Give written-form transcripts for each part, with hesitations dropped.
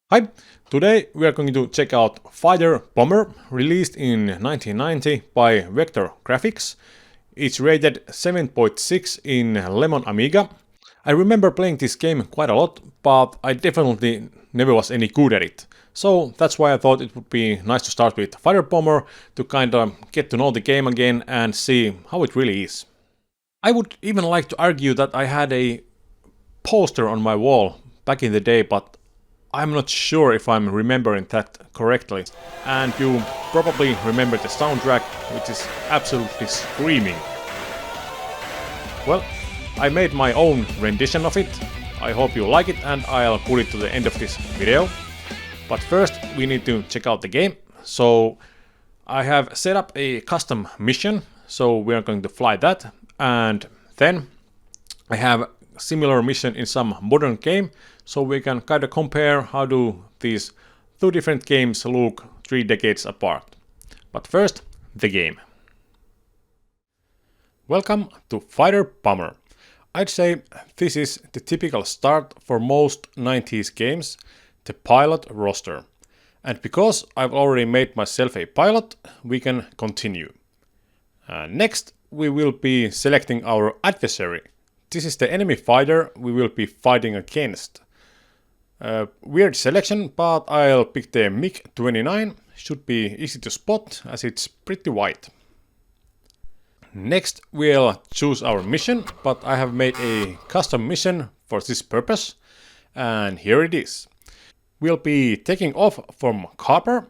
Hi, today we are going to check out Fighter Bomber, released in 1990 by Vektor Grafix. It's rated 7.6 in Lemon Amiga. I remember playing this game quite a lot, but I definitely never was any good at it. So that's why I thought it would be nice to start with Fighter Bomber to kind of get to know the game again and see how it really is. I would even like to argue that I had a poster on my wall back in the day, but I'm not sure if I'm remembering that correctly. And you probably remember the soundtrack, which is absolutely screaming. Well, I made my own rendition of it. I hope you like it, and I'll put it to the end of this video. But first we need to check out the game. So I have set up a custom mission, so we are going to fly that. And then I have similar mission in some modern game, so we can kind of compare how do these two different games look 3 decades apart. But first, the game. Welcome to Fighter Bomber. I'd say this is the typical start for most 90s games, the pilot roster. And because I've already made myself a pilot, we can continue. Next, we will be selecting our adversary. This is the enemy fighter we will be fighting against. Weird selection, but I'll pick the MiG-29. Should be easy to spot as it's pretty white. Next we'll choose our mission, but I have made a custom mission for this purpose. And here it is. We'll be taking off from Copper,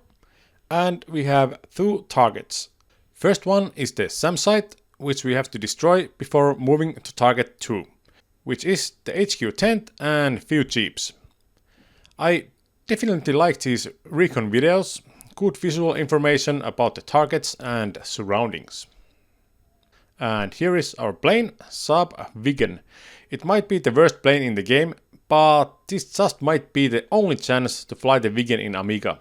and we have 2 targets. First one is the SAM site, which we have to destroy before moving to target 2, which is the HQ tent and few jeeps. I definitely like these recon videos, good visual information about the targets and surroundings. And here is our plane, Saab Viggen. It might be the worst plane in the game, but this just might be the only chance to fly the Viggen in Amiga.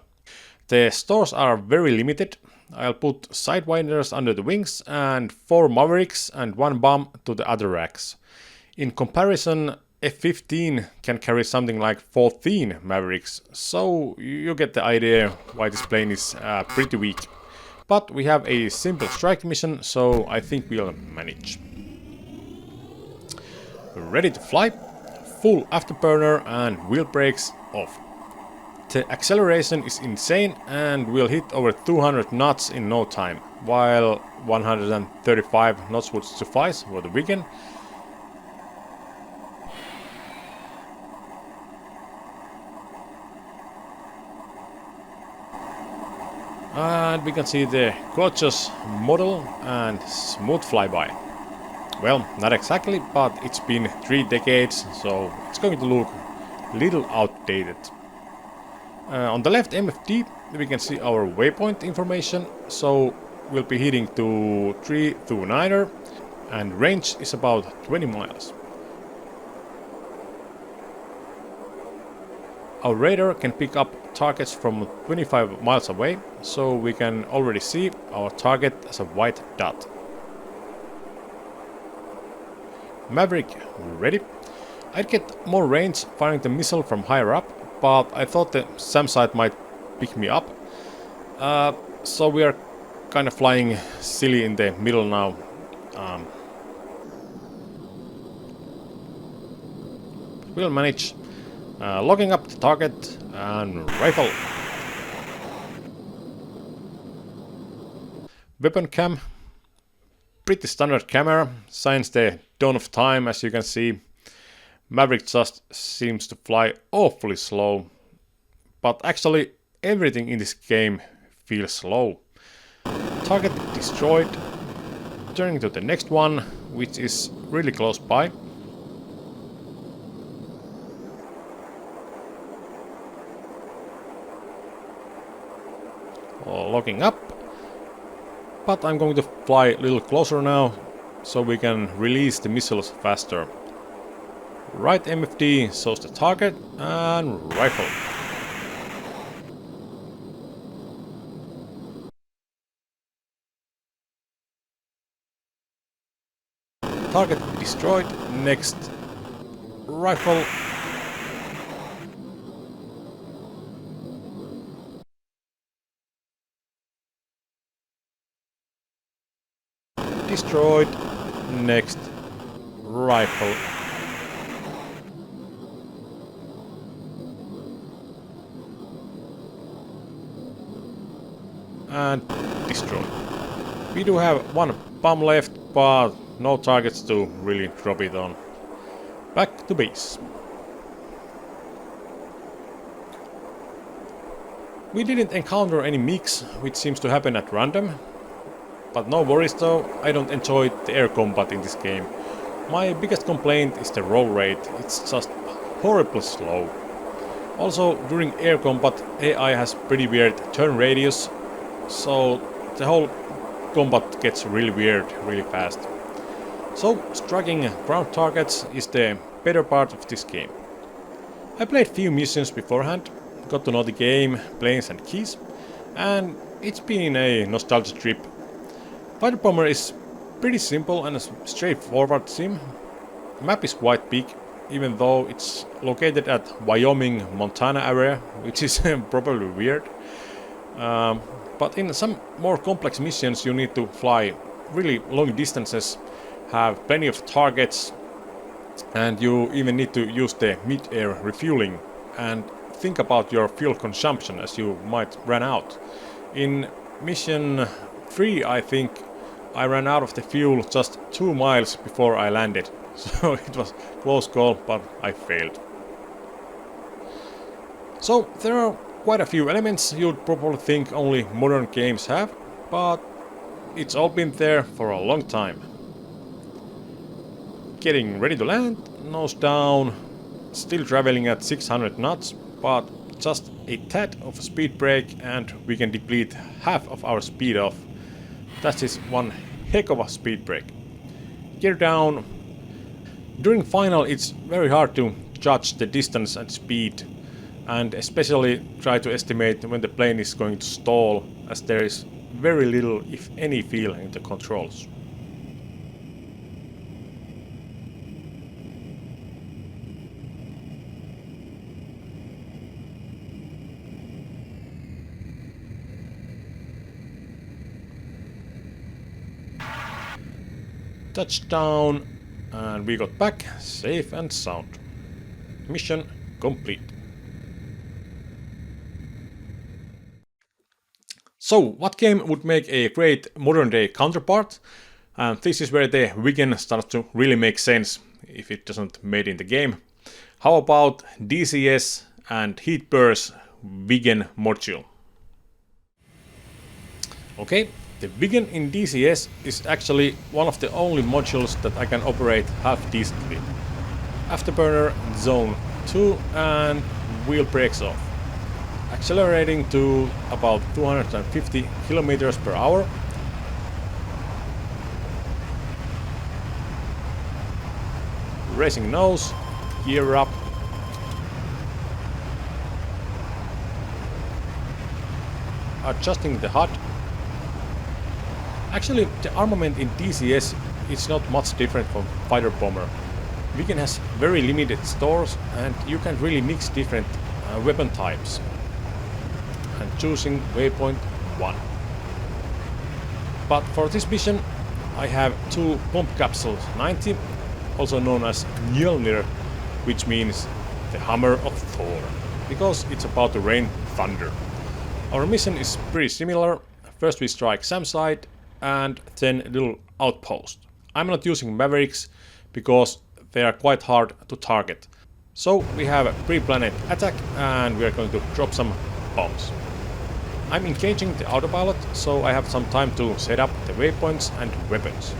The stores are very limited. I'll put sidewinders under the wings and 4 Mavericks and 1 bomb to the other racks. In comparison, F-15 can carry something like 14 Mavericks, so you get the idea why this plane is pretty weak. But we have a simple strike mission, so I think we'll manage. Ready to fly, full afterburner and wheel brakes off. The acceleration is insane and we'll hit over 200 knots in no time, while 135 knots would suffice for the Viggen. And we can see the gorgeous model and smooth flyby. Well, not exactly, but it's been 3 decades, so it's going to look a little outdated. On the left MFD we can see our waypoint information, so we'll be heading to 329er and range is about 20 miles. Our radar can pick up targets from 25 miles away, so we can already see our target as a white dot. Maverick ready. I'd get more range firing the missile from higher up, but I thought the SAM site might pick me up. So we are kind of flying silly in the middle now. We'll manage. Locking up the target and rifle. Weapon cam. Pretty standard camera, since the dawn of time, as you can see. Maverick just seems to fly awfully slow, but actually everything in this game feels slow. Target destroyed. Turning to the next one, which is really close by. Locking up, but I'm going to fly a little closer now, so we can release the missiles faster. Right MFD shows the target and rifle. Target destroyed. Next rifle. destroyed. Next rifle. And destroyed. We do have one bomb left, but no targets to really drop it on. Back to base. We didn't encounter any mix, which seems to happen at random. But no worries though, I don't enjoy the air combat in this game. My biggest complaint is the roll rate, it's just horribly slow. Also, during air combat, AI has pretty weird turn radius, so the whole combat gets really weird really fast. So, striking ground targets is the better part of this game. I played few missions beforehand, got to know the game, planes and keys, and it's been a nostalgia trip. Fighter Bomber is pretty simple and a straightforward sim. The map is quite big, even though it's located at Wyoming-Montana area, which is probably weird. But in some more complex missions you need to fly really long distances, have plenty of targets, and you even need to use the mid-air refueling and think about your fuel consumption as you might run out. In mission 3, I think, I ran out of the fuel just 2 miles before I landed. So it was close call, but I failed. So there are quite a few elements you'd probably think only modern games have, but it's all been there for a long time. Getting ready to land, nose down, still traveling at 600 knots, but just a tad of a speed brake and we can deplete half of our speed off. That is one heck of a speed brake. Gear down. During final it's very hard to judge the distance and speed, and especially try to estimate when the plane is going to stall, as there is very little if any feel in the controls. Touchdown, and we got back safe and sound. Mission complete. So, what game would make a great modern day counterpart? And this is where the Viggen starts to really make sense if it doesn't made in the game. How about DCS and Heatblur's Viggen module? Okay. The Viggen in DCS is actually one of the only modules that I can operate half decently. Afterburner zone 2 and wheel brakes off. Accelerating to about 250 km per hour. Racing nose, gear up. Adjusting the HUD. Actually, the armament in DCS is not much different from Fighter Bomber. Viggen has very limited stores and you can really mix different weapon types. And choosing waypoint 1. But for this mission I have 2 bomb capsules 90, also known as Mjolnir, which means the hammer of Thor, because it's about to rain thunder. Our mission is pretty similar. First we strike SAM site and then a little outpost. I'm not using Mavericks because they are quite hard to target. So we have a pre-planned attack and we are going to drop some bombs. I'm engaging the autopilot, so I have some time to set up the waypoints and weapons.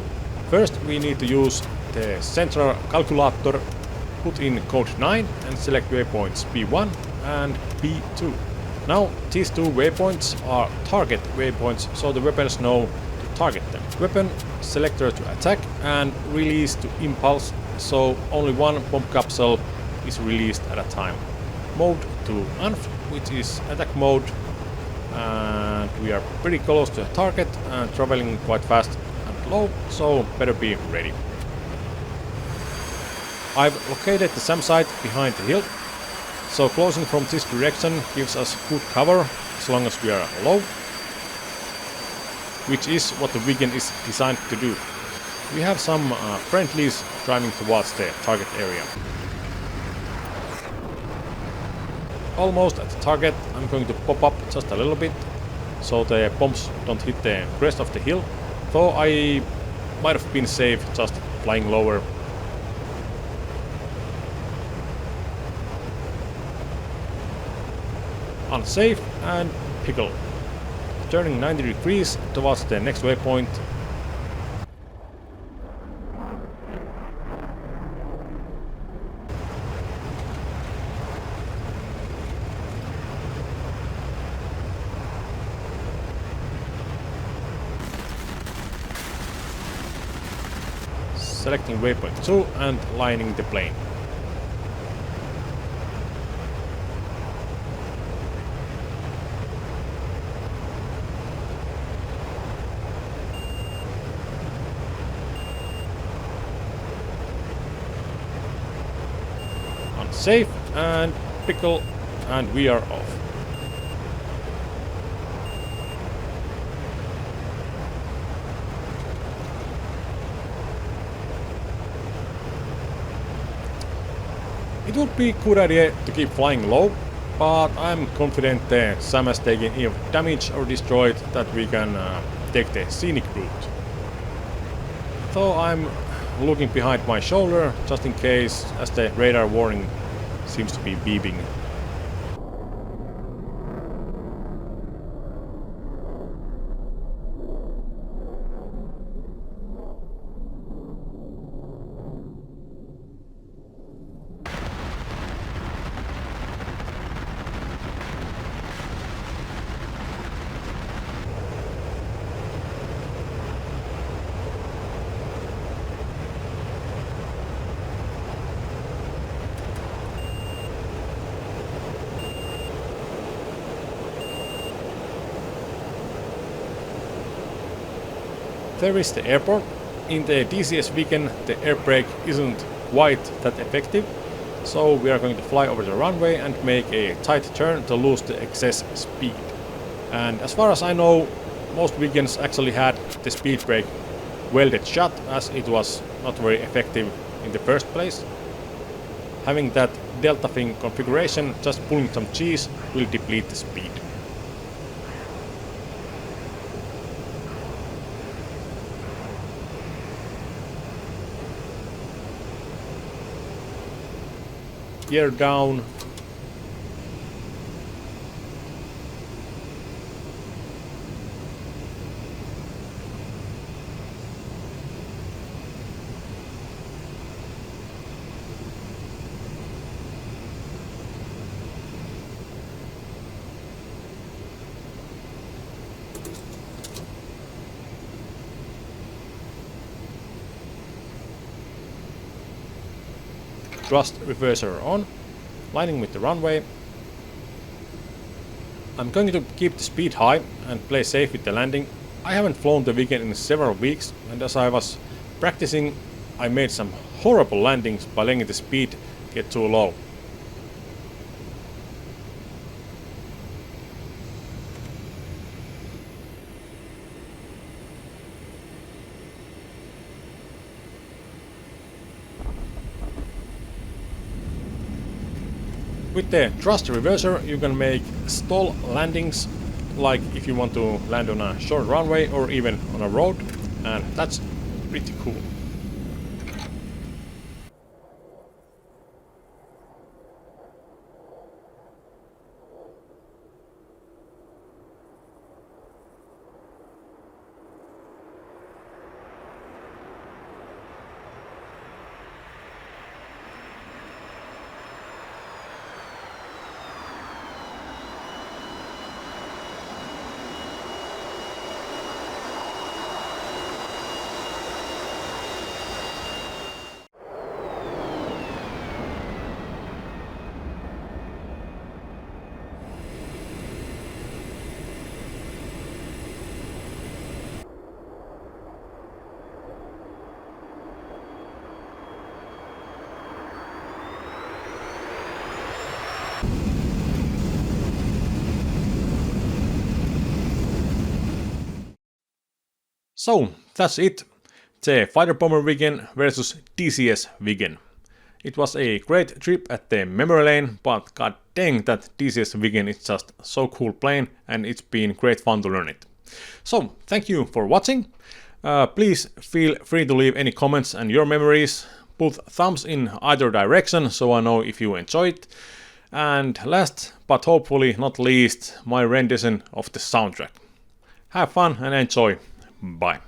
First we need to use the central calculator, put in code 9 and select waypoints P1 and P2. Now these 2 waypoints are target waypoints, so the weapons know target them. Weapon selector to attack and release to impulse, so only one bomb capsule is released at a time. Mode to UNF, which is attack mode, and we are pretty close to the target and traveling quite fast and low, so better be ready. I've located the SAM site behind the hill, so closing from this direction gives us good cover as long as we are low, which is what the Viggen is designed to do. We have some friendlies driving towards the target area. Almost at the target, I'm going to pop up just a little bit so the bombs don't hit the crest of the hill, though I might have been safe just flying lower. Unsafe and pickle. Turning 90 degrees towards the next waypoint. Selecting waypoint 2 and lining the plane. Unsafe and pickle, and we are off. It would be a good idea to keep flying low, but I'm confident the SAM has taken enough damage or destroyed that we can take the scenic route. Though I'm looking behind my shoulder just in case, as the radar warning seems to be beeping. There is the airport. In the DCS Viggen, the air brake isn't quite that effective, so we are going to fly over the runway and make a tight turn to lose the excess speed. And as far as I know, most Viggens actually had the speed brake welded shut, as it was not very effective in the first place. Having that delta fin configuration, just pulling some cheese will deplete the speed. Gear down. Thrust reverser on, lining with the runway. I'm going to keep the speed high and play safe with the landing. I haven't flown the Viggen in several weeks, and as I was practicing, I made some horrible landings by letting the speed get too low. With the thrust reverser you can make stall landings, like if you want to land on a short runway or even on a road, and that's pretty cool. So that's it. the Fighter Bomber Viggen versus DCS Viggen. It was a great trip at the memory lane, but god dang that DCS Viggen is just so cool plane and it's been great fun to learn it. So, thank you for watching. Please feel free to leave any comments and your memories. Put thumbs in either direction so I know if you enjoyed. And last, but hopefully not least, my rendition of the soundtrack. Have fun and enjoy. Bye.